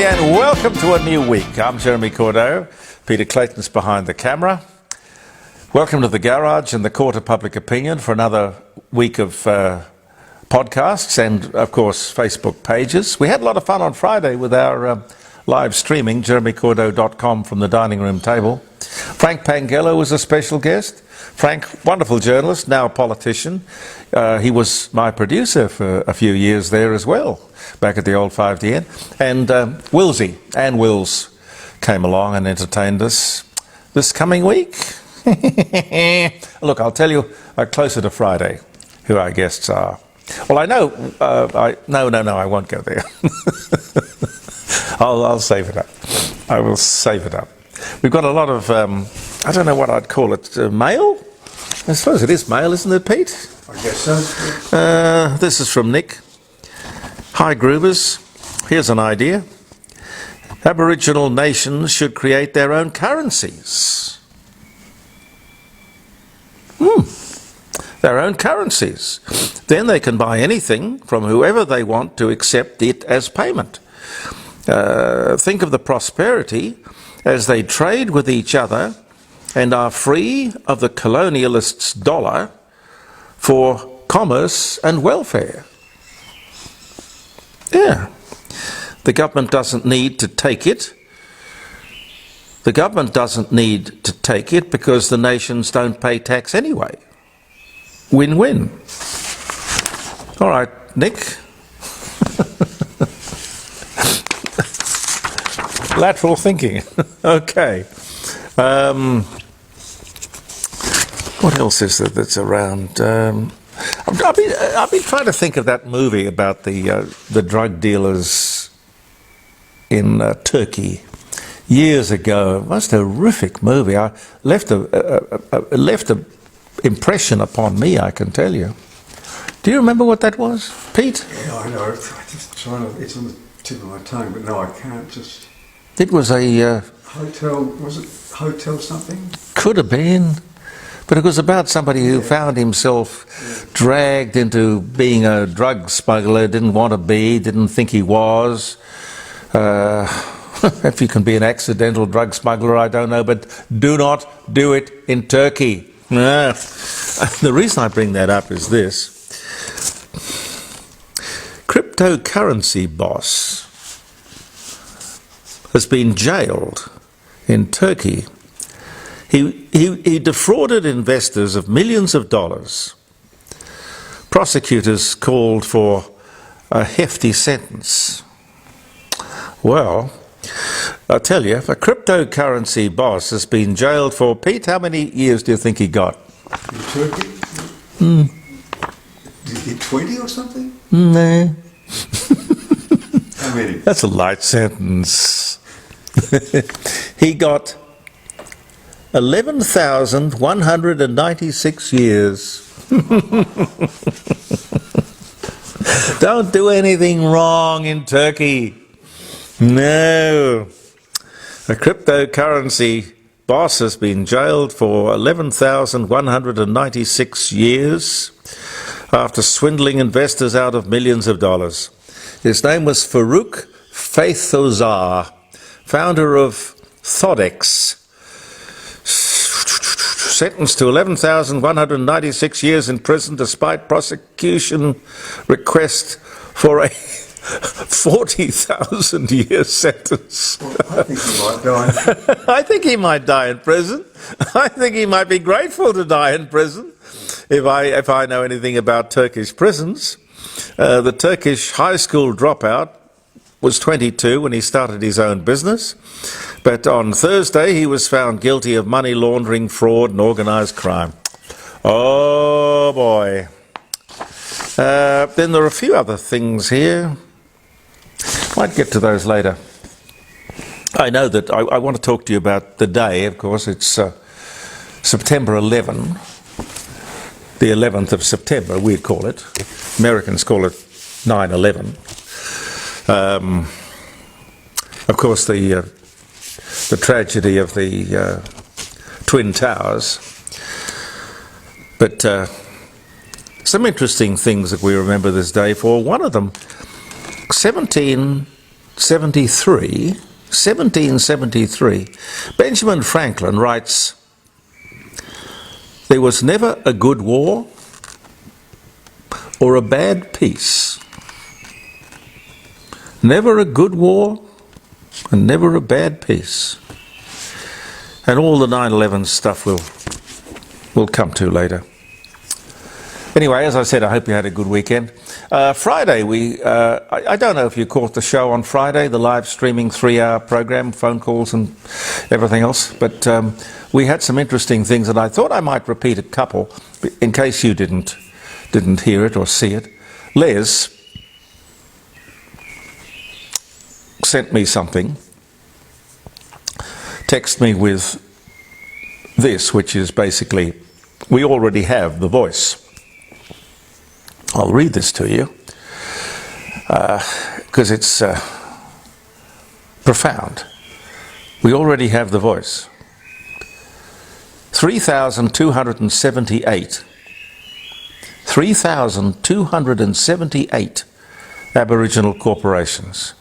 and welcome to a new week. I'm Jeremy Cordeaux. Peter Clayton's behind the camera. Welcome to the garage and the Court of Public Opinion for another week of podcasts and, of course, Facebook pages. We had a lot of fun on Friday with our live streaming, jeremycordeaux.com from the dining room table. Frank Pangello was a special guest. Frank, wonderful journalist, now a politician. He was my producer for a few years there as well, back at the old 5DN. And Willsy, Ann Wills, came along and entertained us this coming week. Look, I'll tell you closer to Friday who our guests are. Well, I know, no, I won't go there. I'll save it up. I will save it up. We've got a lot of, I don't know what I'd call it, mail? I suppose it is mail, isn't it, Pete? I guess so. This is from Nick. Hi, Groovers. Here's an idea. Aboriginal nations should create their own currencies. Their own currencies. Then they can buy anything from whoever they want to accept it as payment. Think of the prosperity as they trade with each other and are free of the colonialists' dollar for commerce and welfare. Yeah. The government doesn't need to take it. The government doesn't need to take it because the nations don't pay tax anyway. Win-win. All right, Nick. Lateral thinking. Okay. What else is there that's around? I've been trying to think of that movie about the drug dealers in Turkey years ago. Most horrific movie. I left a impression upon me, I can tell you. Do you remember what that was, Pete? Yeah, I know. It's on the tip of my tongue, but no, I can't just... It was a... Hotel, was it Hotel something? Could have been. But it was about somebody who found himself dragged into being a drug smuggler, didn't want to be, didn't think he was. If you can be an accidental drug smuggler, I don't know, but do not do it in Turkey. The reason I bring that up is this. Cryptocurrency boss has been jailed in Turkey. He defrauded investors of millions of dollars. Prosecutors called for a hefty sentence. Well, I tell you, a cryptocurrency boss has been jailed for, Pete, how many years do you think he got? In Turkey? Did he get 20 or something? No. How many? That's a light sentence. He got 11,196 years. Don't do anything wrong in Turkey. No. A cryptocurrency boss has been jailed for 11,196 years after swindling investors out of millions of dollars. His name was Farouk Faithozar, founder of Thodex. Sentenced to 11,196 years in prison despite prosecution request for a 40,000-year sentence. Well, I think he might die. I think he might die in prison. I think he might be grateful to die in prison. If I know anything about Turkish prisons, the Turkish high school dropout was 22 when he started his own business. But on Thursday, he was found guilty of money laundering, fraud, and organised crime. Oh, boy. Then there are a few other things here. Might get to those later. I know that I want to talk to you about the day, of course. It's September 11, the 11th of September, we'd call it. Americans call it 9/11. Of course, the tragedy of the Twin Towers. But some interesting things that we remember this day for. One of them, 17 1773, Benjamin Franklin writes, "There was never a good war or a bad peace. Never a good war and never a bad peace." And all the 9/11 stuff we'll come to later. Anyway, as I said, I hope you had a good weekend. Friday, I don't know if you caught the show on Friday, the live streaming 3-hour program, phone calls and everything else, but we had some interesting things, and I thought I might repeat a couple in case you didn't hear it or see it. Les sent me something, text me with this, which is basically, we already have the voice. I'll read this to you because it's profound. We already have the voice. 3,278 Aboriginal corporations,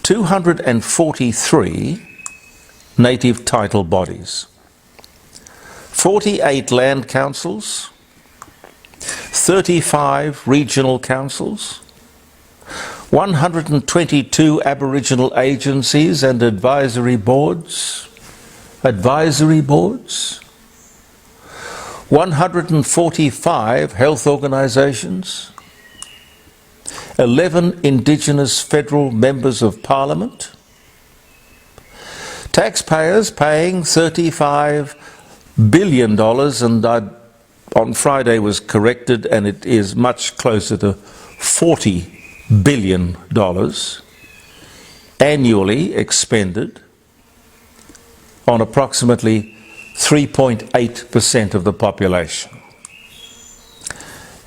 243 native title bodies, 48 land councils, 35 regional councils, 122 Aboriginal agencies and advisory boards, 145 health organisations, 11 indigenous federal members of parliament, taxpayers paying $35 billion, and on Friday was corrected, and it is much closer to $40 billion annually expended on approximately 3.8% of the population.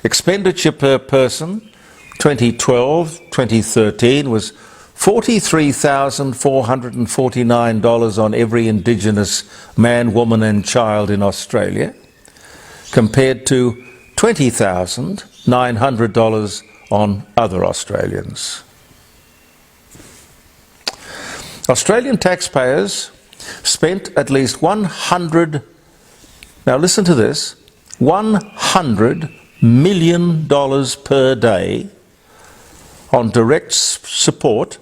Expenditure per person 2012-2013 was $43,449 on every Indigenous man, woman and child in Australia, compared to $20,900 on other Australians. Australian taxpayers spent at least $100 million per day on direct support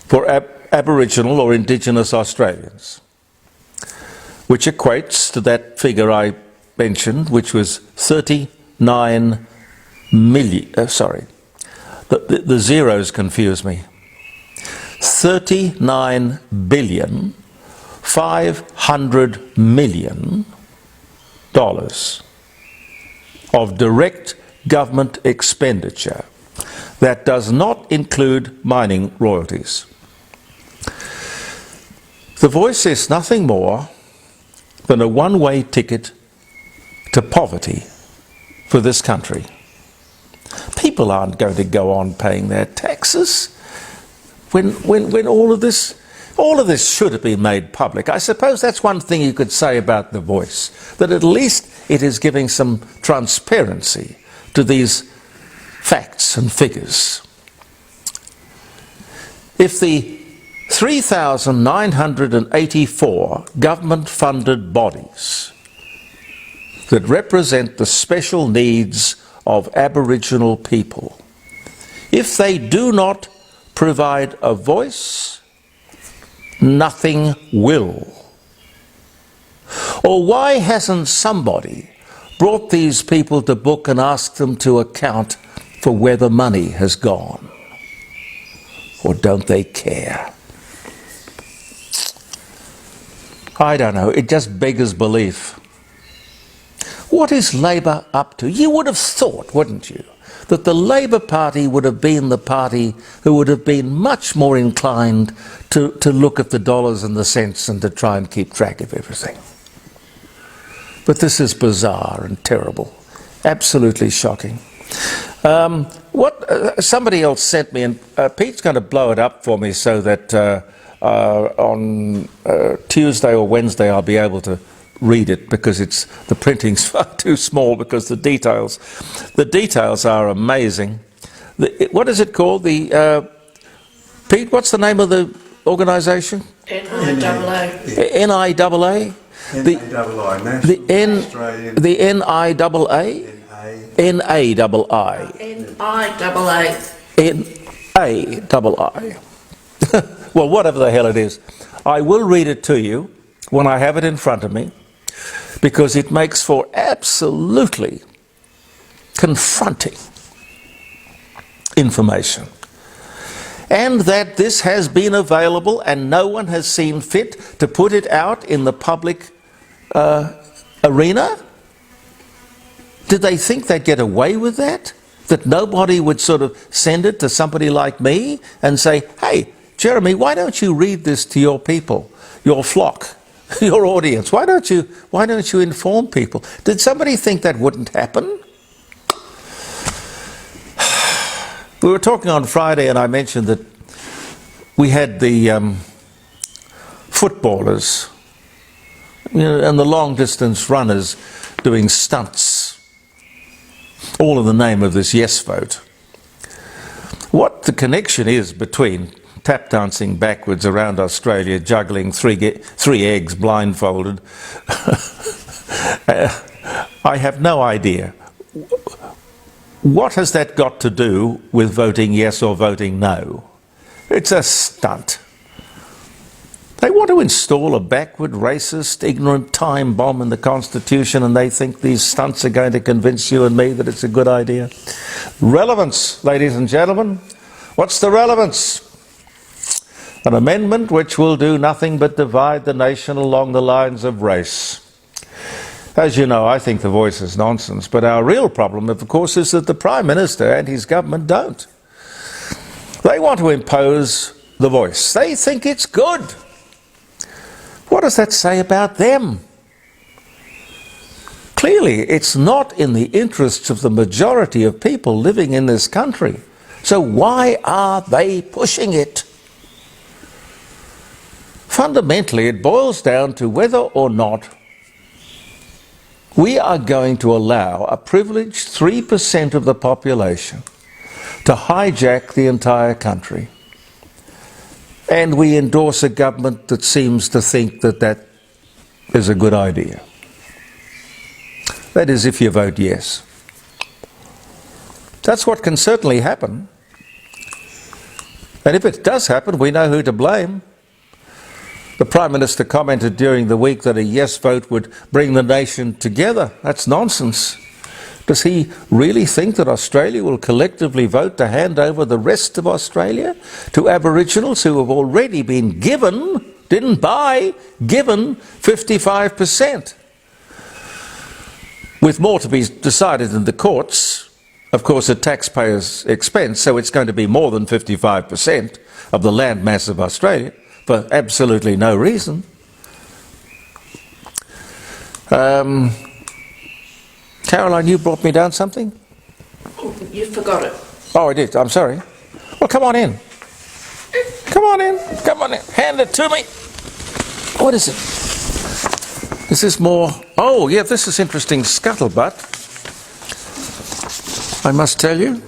for Aboriginal or Indigenous Australians, which equates to that figure I mentioned, which was 39 million, the zeros confuse me, $39 billion, $500 million of direct government expenditure. That does not include mining royalties. The voice is nothing more than a one-way ticket to poverty for this country. People aren't going to go on paying their taxes when all of this should have been made public. I suppose that's one thing you could say about the voice, that at least it is giving some transparency to these facts and figures. If the 3,984 government-funded bodies that represent the special needs of Aboriginal people, if they do not provide a voice, nothing will. Or why hasn't somebody brought these people to book and asked them to account for where the money has gone? Or don't they care? I don't know, it just beggars belief. What is Labor up to? You would have thought, wouldn't you, that the Labor Party would have been the party who would have been much more inclined to look at the dollars and the cents and to try and keep track of everything. But this is bizarre and terrible, absolutely shocking. Somebody else sent me, and Pete's going to blow it up for me so that on Tuesday or Wednesday I'll be able to read it, because the printing's far too small, because the details are amazing. What is it called? The Pete, what's the name of the organisation? NIAA. NIAA? The Australian NIAA? NAAI. NAAI. Well, whatever the hell it is. I will read it to you when I have it in front of me, because it makes for absolutely confronting information. And that this has been available and no one has seen fit to put it out in the public arena? Did they think they'd get away with that? That nobody would sort of send it to somebody like me and say, hey, Jeremy, why don't you read this to your people, your flock, your audience? Why don't you inform people? Did somebody think that wouldn't happen? We were talking on Friday and I mentioned that we had the footballers, and the long distance runners doing stunts, all in the name of this yes vote. What the connection is between tap dancing backwards around Australia, juggling three eggs blindfolded, I have no idea. What has that got to do with voting yes or voting no? It's a stunt. They want to install a backward, racist, ignorant time bomb in the Constitution, and they think these stunts are going to convince you and me that it's a good idea. Relevance, ladies and gentlemen. What's the relevance? An amendment which will do nothing but divide the nation along the lines of race. As you know, I think the Voice is nonsense, but our real problem, of course, is that the Prime Minister and his government don't. They want to impose the Voice. They think it's good. What does that say about them? Clearly, it's not in the interests of the majority of people living in this country. So why are they pushing it? Fundamentally, it boils down to whether or not we are going to allow a privileged 3% of the population to hijack the entire country. And we endorse a government that seems to think that that is a good idea. That is, if you vote yes. That's what can certainly happen. And if it does happen, we know who to blame. The Prime Minister commented during the week that a yes vote would bring the nation together. That's nonsense. Does he really think that Australia will collectively vote to hand over the rest of Australia to Aboriginals who have already been given, didn't buy, given 55%? With more to be decided in the courts, of course at taxpayers' expense, so it's going to be more than 55% of the land mass of Australia, for absolutely no reason. Caroline, you brought me down something? Oh, you forgot it. Oh, I did. I'm sorry. Well, come on in. Come on in. Come on in. Hand it to me. What is it? Is this more? Oh, yeah, this is interesting scuttlebutt. I must tell you.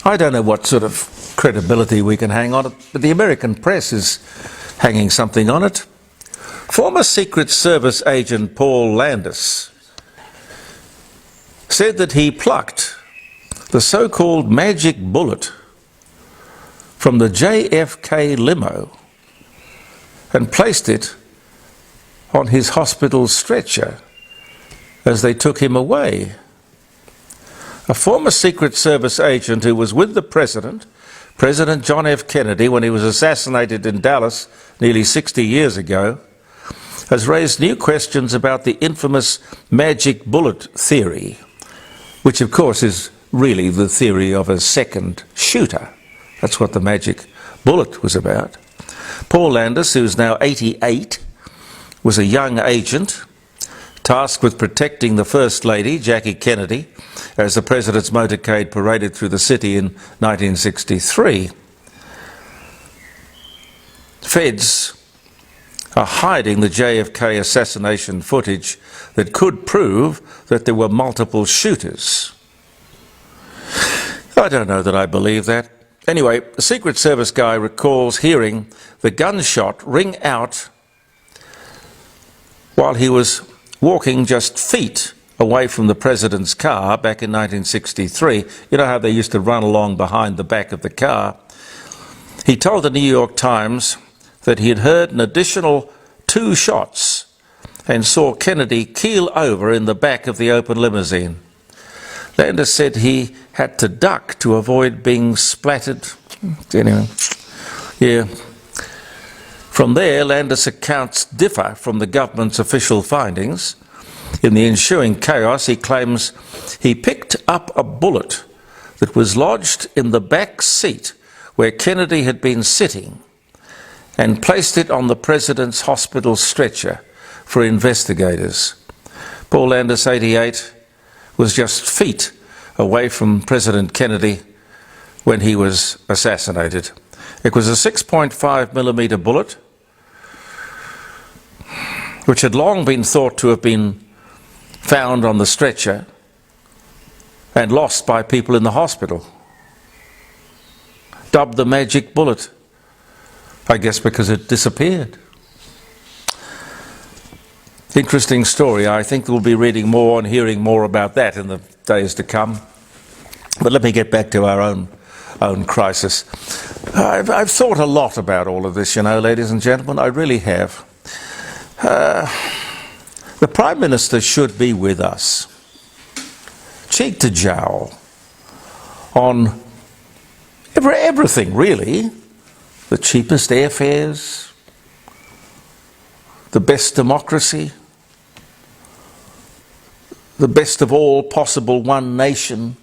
I don't know what sort of credibility we can hang on it, but the American press is hanging something on it. Former Secret Service agent Paul Landis said that he plucked the so-called magic bullet from the JFK limo and placed it on his hospital stretcher as they took him away. A former Secret Service agent who was with the President John F. Kennedy, when he was assassinated in Dallas nearly 60 years ago, has raised new questions about the infamous magic bullet theory, which of course is really the theory of a second shooter. That's what the magic bullet was about. Paul Landis, who's now 88, was a young agent tasked with protecting the First Lady, Jackie Kennedy, as the President's motorcade paraded through the city in 1963. Feds are hiding the JFK assassination footage that could prove that there were multiple shooters. I don't know that I believe that. Anyway, the Secret Service guy recalls hearing the gunshot ring out while he was walking just feet away from the president's car back in 1963. You know how they used to run along behind the back of the car? He told the New York Times that he had heard an additional 2 shots and saw Kennedy keel over in the back of the open limousine. Landis said he had to duck to avoid being splattered. Anyway, yeah. From there, Landis' accounts differ from the government's official findings. In the ensuing chaos, he claims he picked up a bullet that was lodged in the back seat where Kennedy had been sitting and placed it on the president's hospital stretcher for investigators. Paul Landis, 88, was just feet away from President Kennedy when he was assassinated. It was a 6.5mm bullet, which had long been thought to have been found on the stretcher and lost by people in the hospital. Dubbed the magic bullet, I guess because it disappeared. Interesting story. I think we'll be reading more and hearing more about that in the days to come. But let me get back to our own crisis. I've thought a lot about all of this, you know, ladies and gentlemen. I really have. The Prime Minister should be with us, cheek to jowl, on everything, really. The cheapest airfares, the best democracy, the best of all possible one nation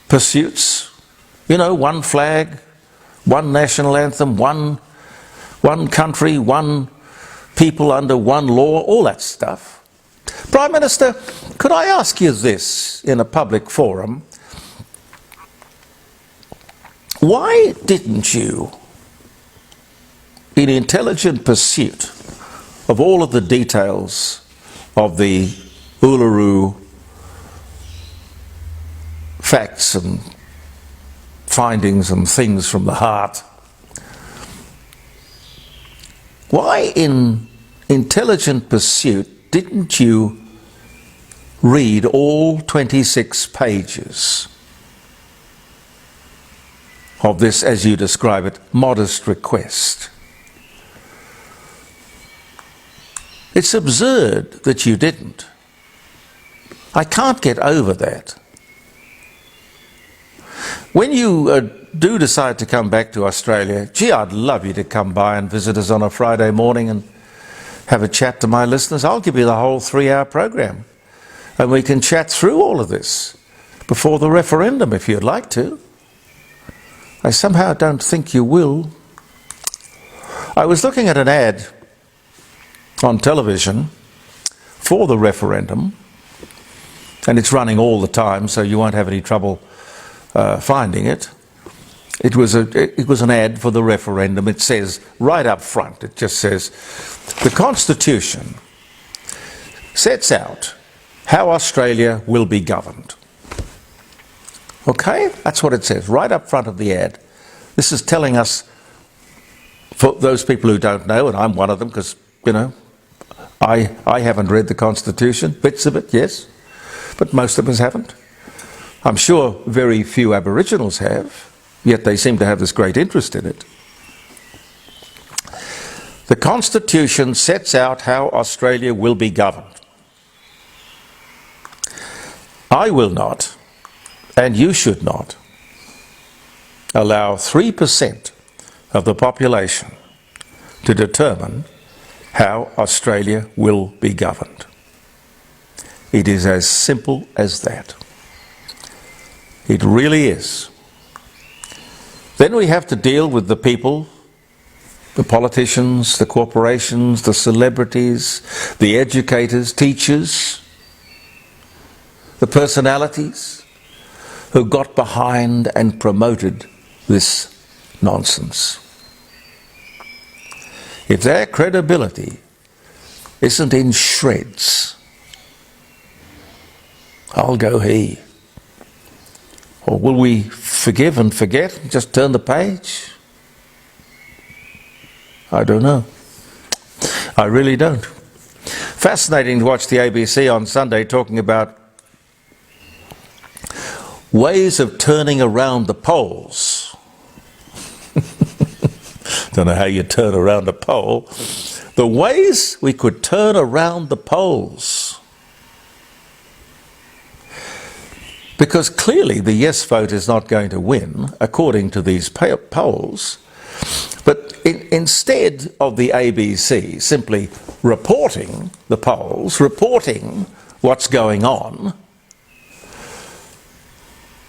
pursuits. You know, one flag, one national anthem, one country, one people under one law, all that stuff. Prime Minister, could I ask you this in a public forum? Why didn't you, in intelligent pursuit of all of the details of the Uluru facts and findings and things from the heart, why in intelligent pursuit didn't you read all 26 pages of this, as you describe it, modest request? It's absurd that you didn't. I can't get over that. When you do decide to come back to Australia, gee, I'd love you to come by and visit us on a Friday morning and have a chat to my listeners. I'll give you the whole 3-hour program and we can chat through all of this before the referendum if you'd like to. I somehow don't think you will. I was looking at an ad on television for the referendum, and it's running all the time, so you won't have any trouble finding it. It was an ad for the referendum. It says right up front, it just says, the Constitution sets out how Australia will be governed. Okay? That's what it says, right up front of the ad. This is telling us, for those people who don't know, and I'm one of them because, you know, I haven't read the Constitution, bits of it, yes, but most of us haven't. I'm sure very few Aboriginals have, yet they seem to have this great interest in it. The Constitution sets out how Australia will be governed. I will not, and you should not, allow 3% of the population to determine how Australia will be governed. It is as simple as that. It really is. Then we have to deal with the people, the politicians, the corporations, the celebrities, the educators, teachers, the personalities who got behind and promoted this nonsense. If their credibility isn't in shreds, I'll go he. Or will we forgive and forget and just turn the page? I don't know. I really don't. Fascinating to watch the ABC on Sunday talking about ways of turning around the polls. Don't know how you turn around a poll. The ways we could turn around the polls. Because clearly the yes vote is not going to win, according to these polls. But instead of the ABC simply reporting the polls, reporting what's going on,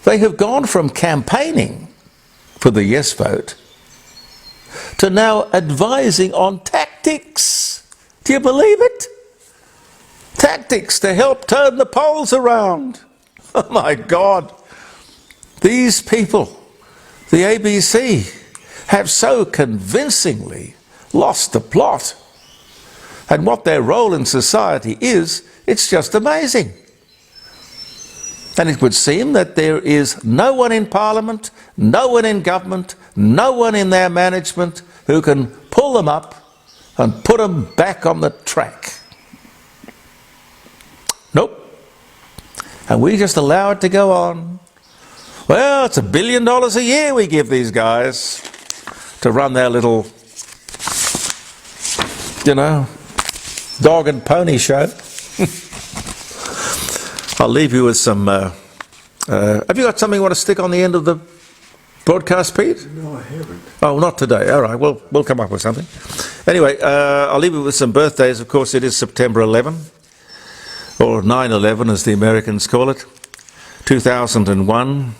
they have gone from campaigning for the yes vote to now advising on tactics. Do you believe it? Tactics to help turn the polls around. Oh my God. These people, the ABC, have so convincingly lost the plot. And what their role in society is, it's just amazing. And it would seem that there is no one in Parliament, no one in government, no one in their management who can pull them up and put them back on the track. Nope. And we just allow it to go on. Well, it's $1 billion a year we give these guys to run their little, dog and pony show. I'll leave you with some... have you got something you want to stick on the end of the broadcast, Pete? No, I haven't. Oh, not today. All right, well, we'll come up with something. Anyway, I'll leave you with some birthdays. Of course, it is September 11, or 9/11 as the Americans call it. 2001,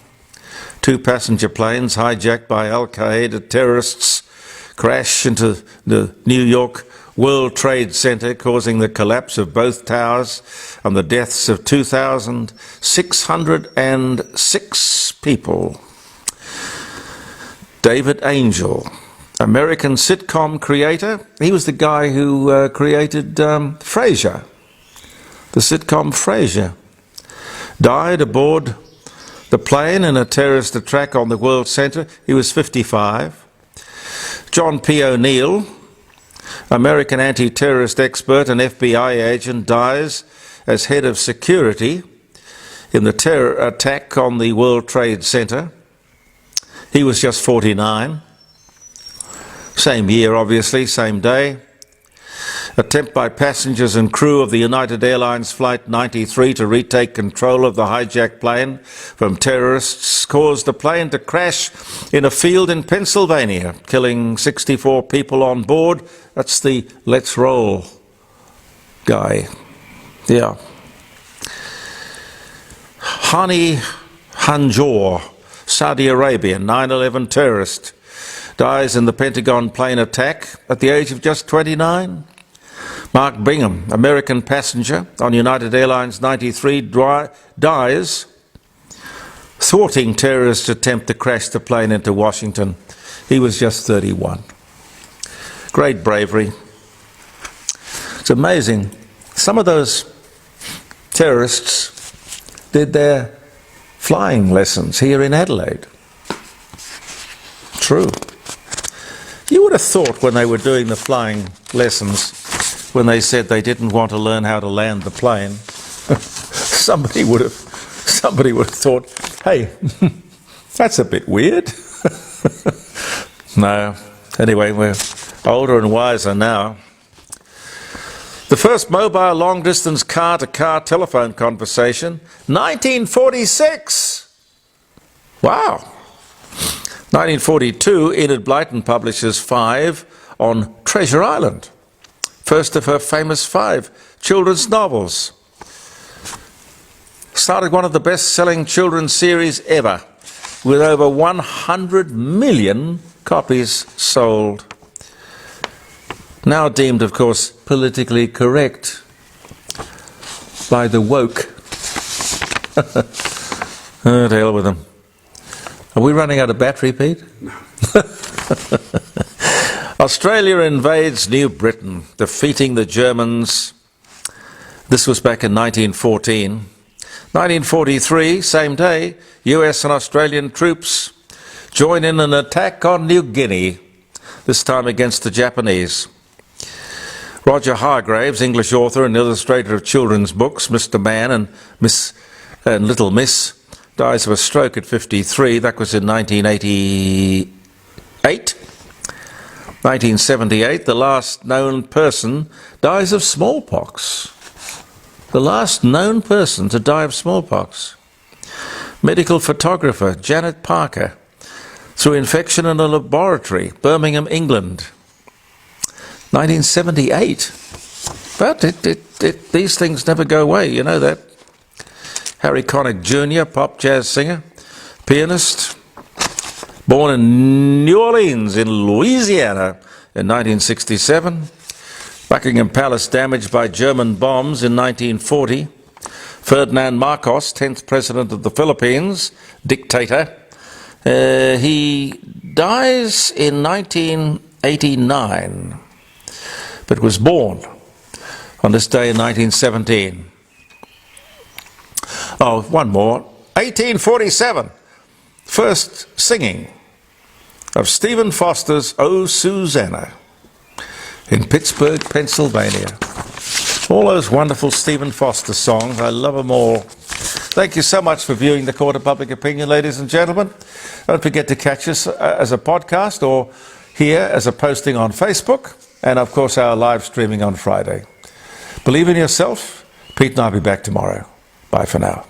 2 passenger planes hijacked by Al-Qaeda terrorists crash into the New York World Trade Center, causing the collapse of both towers and the deaths of 2,606 people. David Angel, American sitcom creator. He was the guy who created Frasier, the sitcom Frasier. Died aboard the plane in a terrorist attack on the World Center. He was 55. John P. O'Neill, American anti-terrorist expert and FBI agent, dies as head of security in the terror attack on the World Trade Center. He was just 49. Same year, obviously, same day. Attempt by passengers and crew of the United Airlines Flight 93 to retake control of the hijacked plane from terrorists caused the plane to crash in a field in Pennsylvania, killing 64 people on board. That's the Let's Roll guy. Yeah. Hani Hanjour, Saudi Arabia, 9/11 terrorist, dies in the Pentagon plane attack at the age of just 29. Mark Bingham, American passenger on United Airlines 93, dies thwarting terrorist attempt to crash the plane into Washington. He was just 31. Great bravery. It's amazing. Some of those terrorists did their flying lessons here in Adelaide. True. You would have thought when they were doing the flying lessons, when they said they didn't want to learn how to land the plane, somebody would have thought, hey, that's a bit weird. No. Anyway, we're older and wiser now. The first mobile long-distance car-to-car telephone conversation, 1946. Wow. 1942, Enid Blyton publishes 5 on Treasure Island. First of her famous 5 children's novels. Started one of the best-selling children's series ever, with over 100 million copies sold. Now deemed, of course, politically correct by the woke. Oh, to hell with them. Are we running out of battery, Pete? No. Australia invades New Britain, defeating the Germans. This was back in 1914. 1943, same day, US and Australian troops join in an attack on New Guinea, this time against the Japanese. Roger Hargraves, English author and illustrator of children's books, Mr. Man and Little Miss, dies of a stroke at 53. That was in 1988. 1978, the last known person dies of smallpox. The last known person to die of smallpox. Medical photographer Janet Parker, through infection in a laboratory, Birmingham, England. 1978. But these things never go away, you know that. Harry Connick Jr., pop jazz singer, pianist, born in New Orleans in Louisiana in 1967. Buckingham Palace damaged by German bombs in 1940. Ferdinand Marcos, 10th President of the Philippines, dictator. He dies in 1989, but was born on this day in 1917. Oh, one more. 1847, first singing of Stephen Foster's "Oh Susanna" in Pittsburgh, Pennsylvania. All those wonderful Stephen Foster songs, I love them all. Thank you so much for viewing the Court of Public Opinion, ladies and gentlemen. Don't forget to catch us as a podcast or here as a posting on Facebook, and of course our live streaming on Friday. Believe in yourself. Pete and I'll be back tomorrow. Bye for now.